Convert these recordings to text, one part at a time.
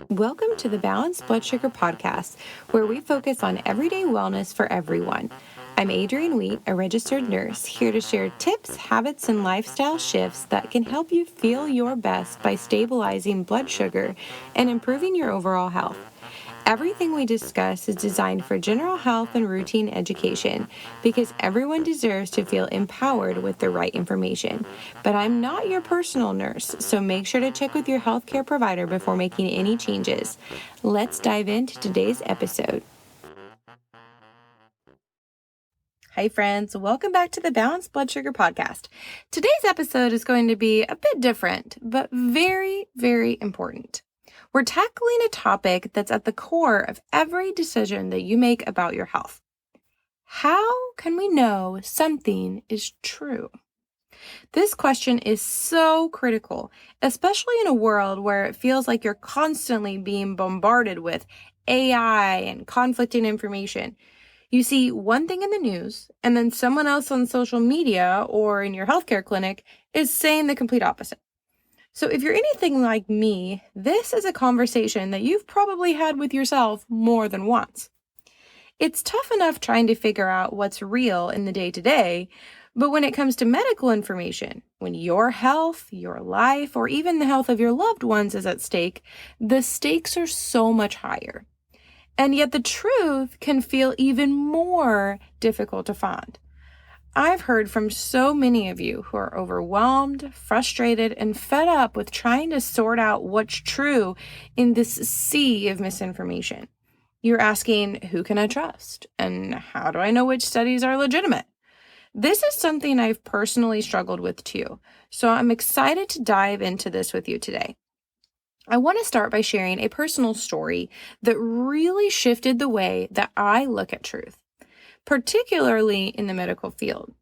Welcome to the Balanced Blood Sugar Podcast, where we focus on everyday wellness for everyone. I'm Adrienne Wheat, a registered nurse, here to share tips, habits, and lifestyle shifts that can help you feel your best by stabilizing blood sugar and improving your overall health. Everything we discuss is designed for general health and routine education because everyone deserves to feel empowered with the right information. But I'm not your personal nurse, so make sure to check with your healthcare provider before making any changes. Let's dive into today's episode. Hi friends, welcome back to the Balanced Blood Sugar Podcast. Today's episode is going to be a bit different, but very, very important. We're tackling a topic that's at the core of every decision that you make about your health. How can we know something is true? This question is so critical, especially in a world where it feels like you're constantly being bombarded with AI and conflicting information. You see one thing in the news, and then someone else on social media or in your healthcare clinic is saying the complete opposite. So if you're anything like me, this is a conversation that you've probably had with yourself more than once. It's tough enough trying to figure out what's real in the day-to-day, but when it comes to medical information, when your health, your life, or even the health of your loved ones is at stake, the stakes are so much higher. And yet the truth can feel even more difficult to find. I've heard from so many of you who are overwhelmed, frustrated, and fed up with trying to sort out what's true in this sea of misinformation. You're asking, who can I trust? And how do I know which studies are legitimate? This is something I've personally struggled with too, so I'm excited to dive into this with you today. I want to start by sharing a personal story that really shifted the way that I look at truth, particularly in the medical field.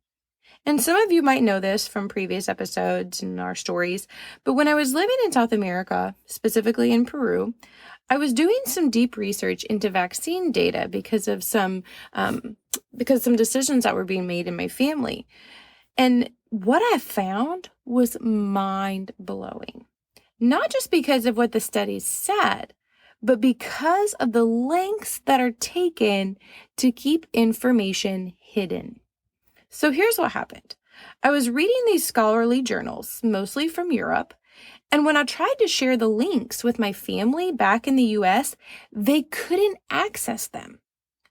And some of you might know this from previous episodes and our stories, but when I was living in South America, specifically in Peru, I was doing some deep research into vaccine data because some decisions that were being made in my family. And what I found was mind-blowing. Not just because of what the studies said, but because of the lengths that are taken to keep information hidden. So here's what happened. I was reading these scholarly journals, mostly from Europe, and when I tried to share the links with my family back in the US, they couldn't access them.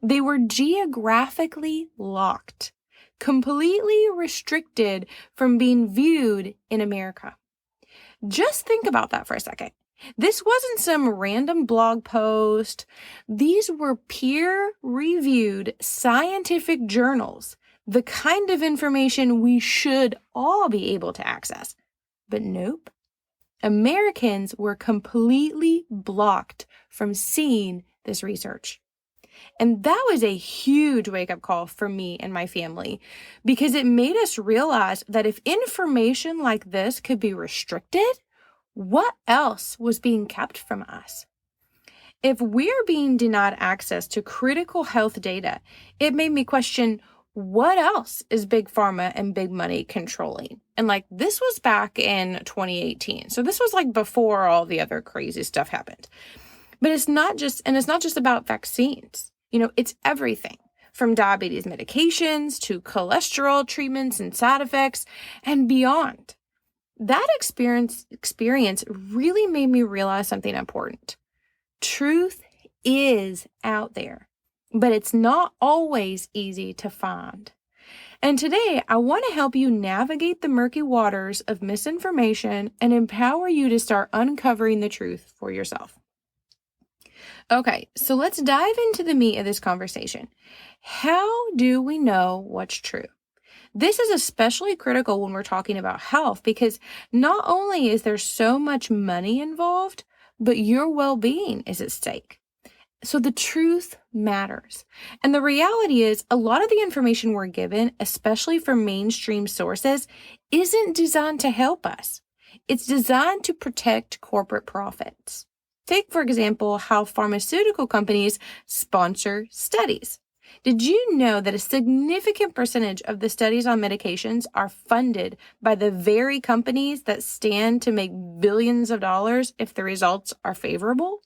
They were geographically locked, completely restricted from being viewed in America. Just think about that for a second. This wasn't some random blog post. These were peer-reviewed scientific journals, the kind of information we should all be able to access. But nope. Americans were completely blocked from seeing this research. And that was a huge wake-up call for me and my family because it made us realize that if information like this could be restricted, what else was being kept from us? If we're being denied access to critical health data, it made me question, what else is big pharma and big money controlling? And this was back in 2018. So this was before all the other crazy stuff happened. But it's not just about vaccines. It's everything from diabetes medications to cholesterol treatments and side effects and beyond. That experience really made me realize something important. Truth is out there, but it's not always easy to find. And today, I want to help you navigate the murky waters of misinformation and empower you to start uncovering the truth for yourself. Okay, so let's dive into the meat of this conversation. How do we know what's true? This is especially critical when we're talking about health because not only is there so much money involved, but your well-being is at stake. So the truth matters. And the reality is a lot of the information we're given, especially from mainstream sources, isn't designed to help us. It's designed to protect corporate profits. Take, for example, how pharmaceutical companies sponsor studies. Did you know that a significant percentage of the studies on medications are funded by the very companies that stand to make billions of dollars if the results are favorable?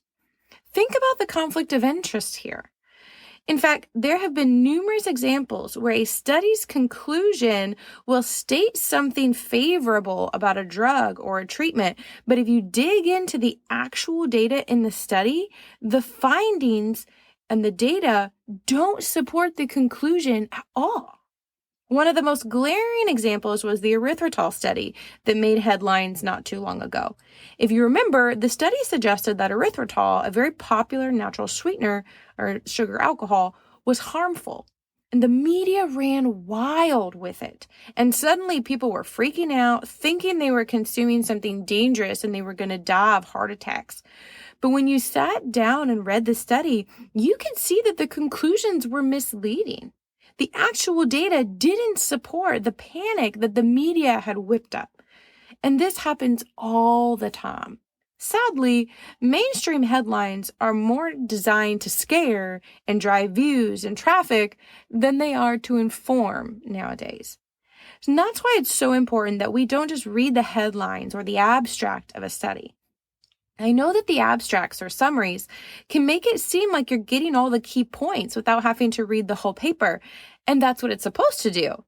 Think about the conflict of interest here. In fact, there have been numerous examples where a study's conclusion will state something favorable about a drug or a treatment, but if you dig into the actual data in the study, the findings and the data don't support the conclusion at all. One of the most glaring examples was the erythritol study that made headlines not too long ago. If you remember, the study suggested that erythritol, a very popular natural sweetener or sugar alcohol, was harmful. And the media ran wild with it. And suddenly people were freaking out, thinking they were consuming something dangerous and they were going to die of heart attacks. But when you sat down and read the study, you can see that the conclusions were misleading. The actual data didn't support the panic that the media had whipped up. And this happens all the time. Sadly, mainstream headlines are more designed to scare and drive views and traffic than they are to inform nowadays. And that's why it's so important that we don't just read the headlines or the abstract of a study. I know that the abstracts or summaries can make it seem like you're getting all the key points without having to read the whole paper, and that's what it's supposed to do.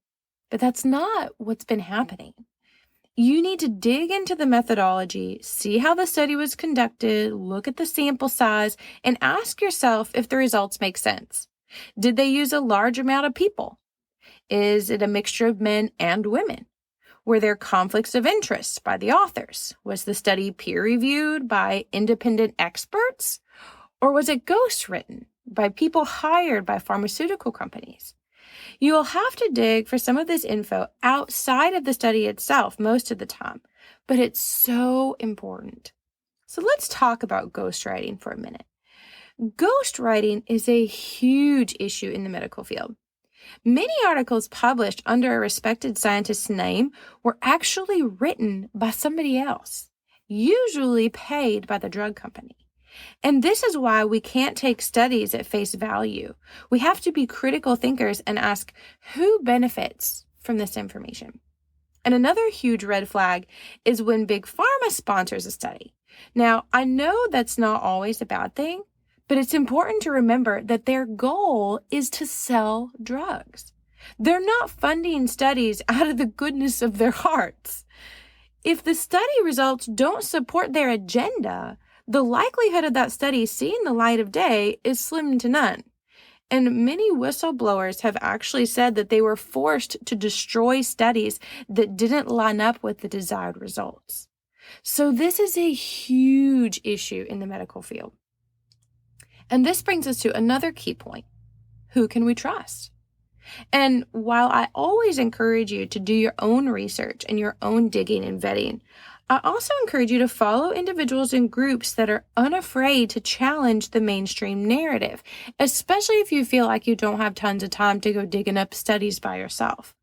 But that's not what's been happening. You need to dig into the methodology, see how the study was conducted, look at the sample size, and ask yourself if the results make sense. Did they use a large amount of people? Is it a mixture of men and women? Were there conflicts of interest by the authors? Was the study peer-reviewed by independent experts? Or was it ghost-written by people hired by pharmaceutical companies? You'll have to dig for some of this info outside of the study itself most of the time, but it's so important. So let's talk about ghostwriting for a minute. Ghostwriting is a huge issue in the medical field. Many articles published under a respected scientist's name were actually written by somebody else, usually paid by the drug company. And this is why we can't take studies at face value. We have to be critical thinkers and ask who benefits from this information. And another huge red flag is when Big Pharma sponsors a study. Now, I know that's not always a bad thing, but it's important to remember that their goal is to sell drugs. They're not funding studies out of the goodness of their hearts. If the study results don't support their agenda, the likelihood of that study seeing the light of day is slim to none. And many whistleblowers have actually said that they were forced to destroy studies that didn't line up with the desired results. So this is a huge issue in the medical field. And this brings us to another key point. Who can we trust? And while I always encourage you to do your own research and your own digging and vetting, I also encourage you to follow individuals and groups that are unafraid to challenge the mainstream narrative, especially if you feel like you don't have tons of time to go digging up studies by yourself.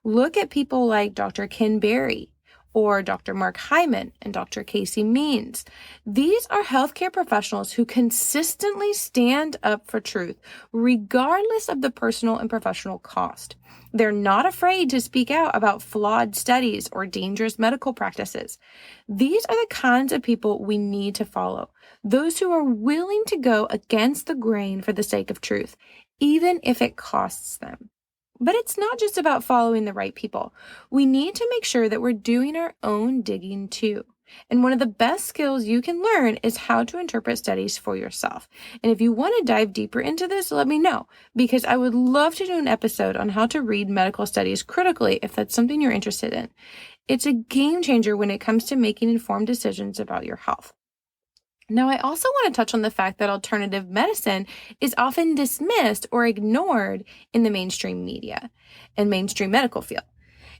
Look at people like Dr. Ken Berry, or Dr. Mark Hyman and Dr. Casey Means. These are healthcare professionals who consistently stand up for truth, regardless of the personal and professional cost. They're not afraid to speak out about flawed studies or dangerous medical practices. These are the kinds of people we need to follow, those who are willing to go against the grain for the sake of truth, even if it costs them. But it's not just about following the right people. We need to make sure that we're doing our own digging too. And one of the best skills you can learn is how to interpret studies for yourself. And if you want to dive deeper into this, let me know, because I would love to do an episode on how to read medical studies critically if that's something you're interested in. It's a game changer when it comes to making informed decisions about your health. Now, I also want to touch on the fact that alternative medicine is often dismissed or ignored in the mainstream media and mainstream medical field.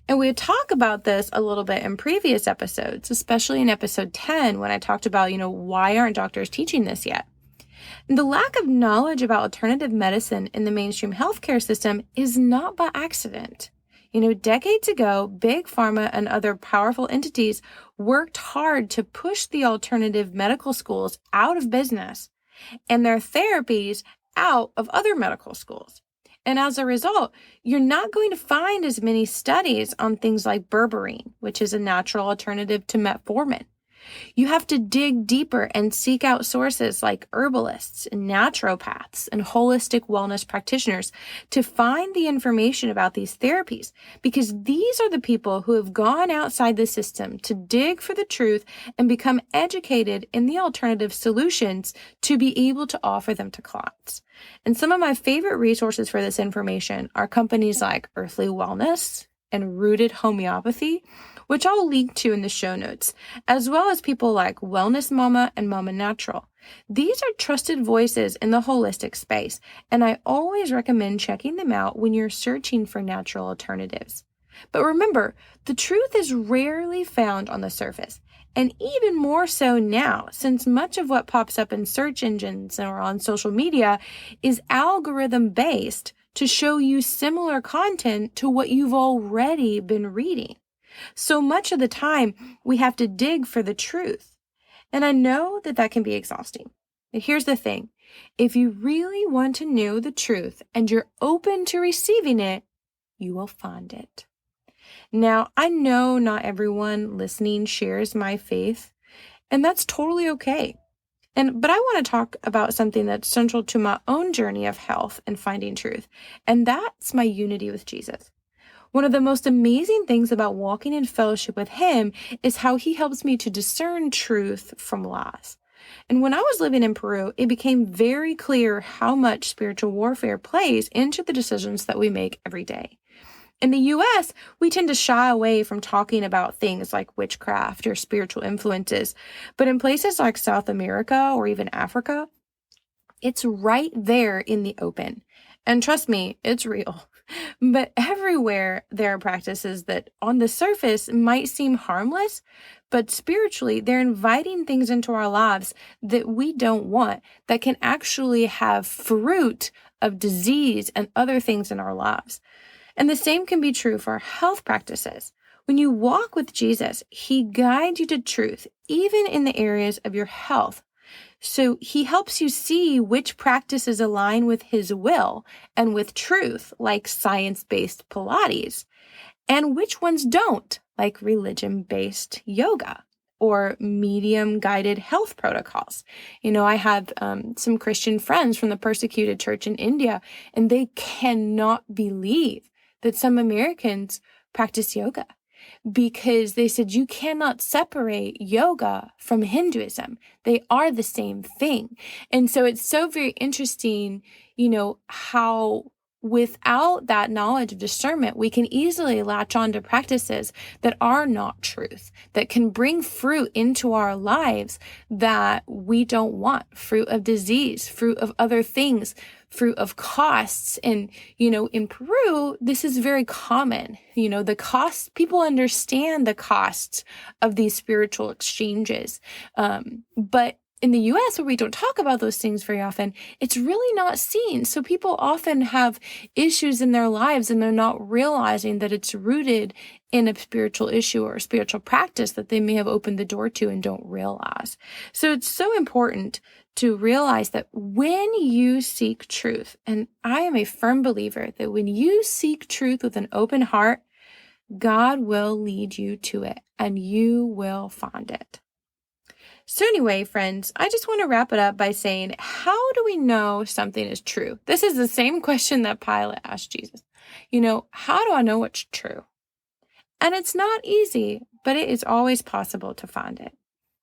And we talk about this a little bit in previous episodes, especially in episode 10, when I talked about, why aren't doctors teaching this yet? And the lack of knowledge about alternative medicine in the mainstream healthcare system is not by accident. Decades ago, Big Pharma and other powerful entities worked hard to push the alternative medical schools out of business and their therapies out of other medical schools. And as a result, you're not going to find as many studies on things like berberine, which is a natural alternative to metformin. You have to dig deeper and seek out sources like herbalists and naturopaths and holistic wellness practitioners to find the information about these therapies, because these are the people who have gone outside the system to dig for the truth and become educated in the alternative solutions to be able to offer them to clients. And some of my favorite resources for this information are companies like Earthly Wellness and Rooted Homeopathy, which I'll link to in the show notes, as well as people like Wellness Mama and Mama Natural. These are trusted voices in the holistic space, and I always recommend checking them out when you're searching for natural alternatives. But remember, the truth is rarely found on the surface, and even more so now, since much of what pops up in search engines or on social media is algorithm-based to show you similar content to what you've already been reading. So much of the time, we have to dig for the truth. And I know that that can be exhausting. But here's the thing. If you really want to know the truth and you're open to receiving it, you will find it. Now, I know not everyone listening shares my faith, and that's totally okay. But I want to talk about something that's central to my own journey of health and finding truth, and that's my unity with Jesus. One of the most amazing things about walking in fellowship with Him is how He helps me to discern truth from lies. And when I was living in Peru, it became very clear how much spiritual warfare plays into the decisions that we make every day. In the U.S., we tend to shy away from talking about things like witchcraft or spiritual influences. But in places like South America or even Africa, it's right there in the open. And trust me, it's real. But everywhere there are practices that on the surface might seem harmless, but spiritually they're inviting things into our lives that we don't want, that can actually have fruit of disease and other things in our lives. And the same can be true for our health practices. When you walk with Jesus, He guides you to truth, even in the areas of your health. So He helps you see which practices align with His will and with truth, like science-based Pilates, and which ones don't, like religion-based yoga or medium-guided health protocols. I have some Christian friends from the persecuted church in India, and they cannot believe that some Americans practice yoga, because they said you cannot separate yoga from Hinduism. They are the same thing. And so it's so very interesting, how without that knowledge of discernment, we can easily latch on to practices that are not truth, that can bring fruit into our lives that we don't want, fruit of disease, fruit of other things, fruit of costs. And, in Peru, this is very common. The costs, people understand the costs of these spiritual exchanges. But in the U.S., where we don't talk about those things very often, it's really not seen. So people often have issues in their lives and they're not realizing that it's rooted in a spiritual issue or a spiritual practice that they may have opened the door to and don't realize. So it's so important to realize that when you seek truth, and I am a firm believer that when you seek truth with an open heart, God will lead you to it and you will find it. So anyway, friends, I just want to wrap it up by saying, how do we know something is true? This is the same question that Pilate asked Jesus. How do I know what's true? And it's not easy, but it is always possible to find it.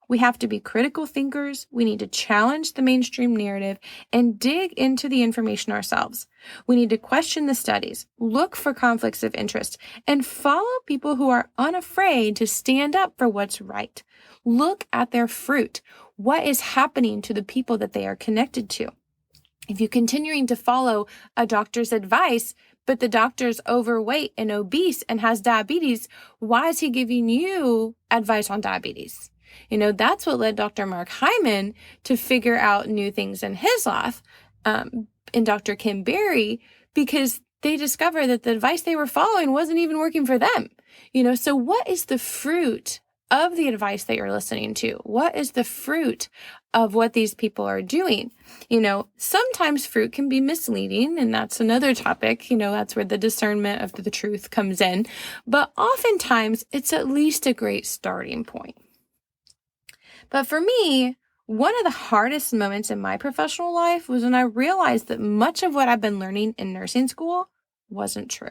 We have to be critical thinkers. We need to challenge the mainstream narrative and dig into the information ourselves. We need to question the studies, look for conflicts of interest, and follow people who are unafraid to stand up for what's right. Look at their fruit. What is happening to the people that they are connected to? If you're continuing to follow a doctor's advice, but the doctor's overweight and obese and has diabetes, why is he giving you advice on diabetes? That's what led Dr. Mark Hyman to figure out new things in his life, in Dr. Kim Berry, because they discovered that the advice they were following wasn't even working for them. So what is the fruit of the advice that you're listening to? What is the fruit of what these people are doing? Sometimes fruit can be misleading, and that's another topic. That's where the discernment of the truth comes in. But oftentimes, it's at least a great starting point. But for me, one of the hardest moments in my professional life was when I realized that much of what I've been learning in nursing school wasn't true.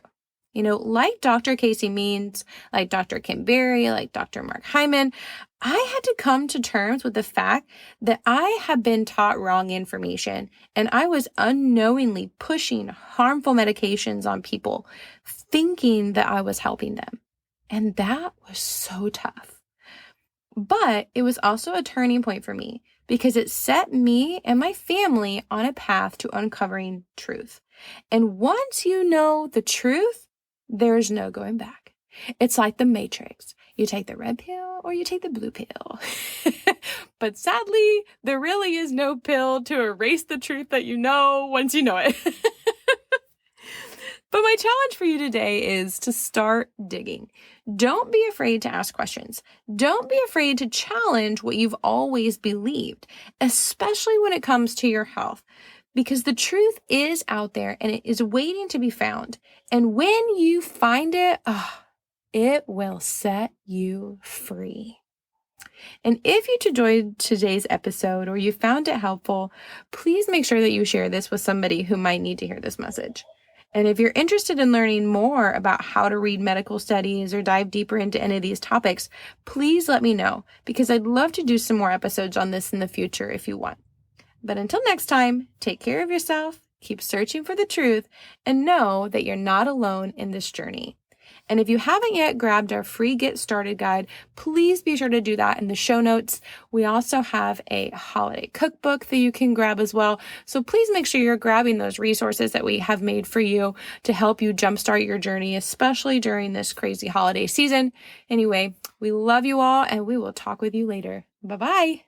Like Dr. Casey Means, like Dr. Kim Berry, like Dr. Mark Hyman, I had to come to terms with the fact that I had been taught wrong information and I was unknowingly pushing harmful medications on people, thinking that I was helping them. And that was so tough. But it was also a turning point for me because it set me and my family on a path to uncovering truth. And once you know the truth, there's no going back. It's like the Matrix. You take the red pill or you take the blue pill. But sadly, there really is no pill to erase the truth that you know once you know it. But my challenge for you today is to start digging. Don't be afraid to ask questions. Don't be afraid to challenge what you've always believed, especially when it comes to your health, because the truth is out there and it is waiting to be found. And when you find it, it will set you free. And if you enjoyed today's episode or you found it helpful, please make sure that you share this with somebody who might need to hear this message. And if you're interested in learning more about how to read medical studies or dive deeper into any of these topics, please let me know because I'd love to do some more episodes on this in the future if you want. But until next time, take care of yourself, keep searching for the truth, and know that you're not alone in this journey. And if you haven't yet grabbed our free Get Started guide, please be sure to do that in the show notes. We also have a holiday cookbook that you can grab as well. So please make sure you're grabbing those resources that we have made for you to help you jumpstart your journey, especially during this crazy holiday season. Anyway, we love you all and we will talk with you later. Bye-bye.